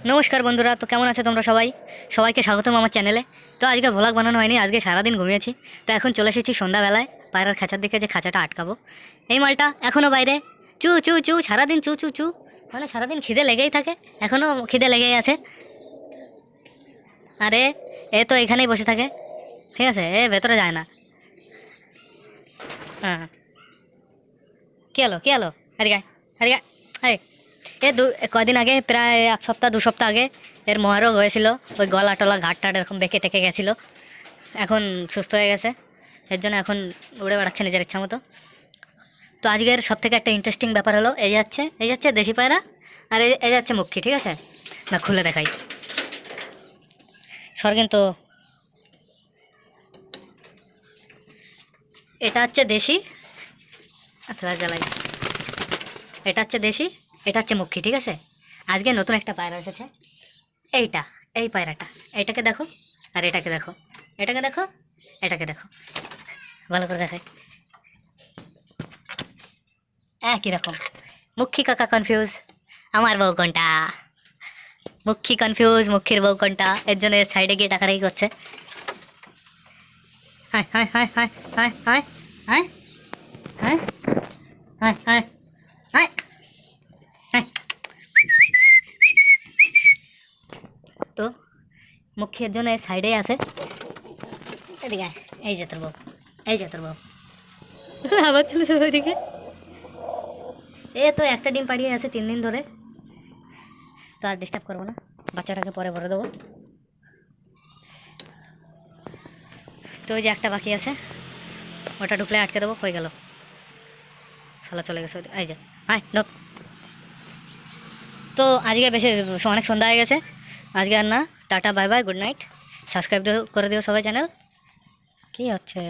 নমস্কার বন্ধুরা, তো কেমন আছো তোমরা সবাই? সবাইকে স্বাগতম আমার চ্যানেলে। তো আজকে ভ্লগ বানানো হয়নি, আজকে সারাদিন ঘুমিয়েছি। তো এখন চলে এসেছি সন্ধ্যাবেলায় পায়রার খাঁচার দিকে, যে খাঁচাটা আটকাবো। এই মালটা এখনও বাইরে চু চু চু, সারাদিন চু চু চু, মানে সারাদিন খিদে লেগেই থাকে, এখনও খিদে লেগেই আছে। আরে এ তো এখানেই বসে থাকে, ঠিক আছে, এ ভেতরে যায় না। হ্যাঁ, কে এলো কে এলো? এদিকে আয়, এদিকে আয়। এই, কদিন আগে, প্রায় এক সপ্তাহ দু সপ্তাহ আগে এর মহারোগ হয়েছিল। ওই গলা টলা ঘাট টাট এরকম বেঁকে টেকে গেছিলো। এখন সুস্থ হয়ে গেছে, এর জন্য এখন উড়ে বেড়াচ্ছে নিজের ইচ্ছা মতো। তো আজকের সব থেকে একটা ইন্টারেস্টিং ব্যাপার হলো, এই যাচ্ছে দেশি পায়রা, আর এই যাচ্ছে মুখী, ঠিক আছে? না, খুলে দেখাই। সর কিন্তু, এটা হচ্ছে দেশি। ফ্ল্যাশ জ্বালাই। এটা হচ্ছে দেশি, এটা হচ্ছে মুখী, ঠিক আছে? আজকে নতুন একটা পায়রা এসেছে, এইটা, এই পায়রাটা। এটাকে দেখো, আর এটাকে দেখো, এটাকে দেখো, এটাকে দেখো, ভালো করে দেখাই। একই রকম। মুখী কাকা কনফিউজ, আমার বউ কোনটা? মুখী কনফিউজ, মুখীর বউ কোনটা, এর জন্য সাইডে গিয়ে টাকাটাকি করছে। High high high high high high high high high high high high. তো মুখী এর জন্য সাইডেই আছে। এদিকে আয়, এই যে তোর বউ, এই যে তোর বউ। আবার চলে যাবে ওইদিকে। এ তো একটা ডিম পাড়িয়ে আছে 3 দিন ধরে, তো আর ডিস্টার্ব করবো না, বাচ্চাটাকে পরে ভরে দেবো। তো ওই যে একটা বাকি আছে, ওটা ঢুকলে আটকে দেবো, হয়ে গেল। শালা চলে গেছে, এই যে। হাই ঢোক। তো আজকে বেশি, অনেক সন্ধ্যা হয়ে গেছে, আজকে আর না। Tata, bye bye, good night. Subscribe করে দিও সবাই চ্যানেল। কি হচ্ছে?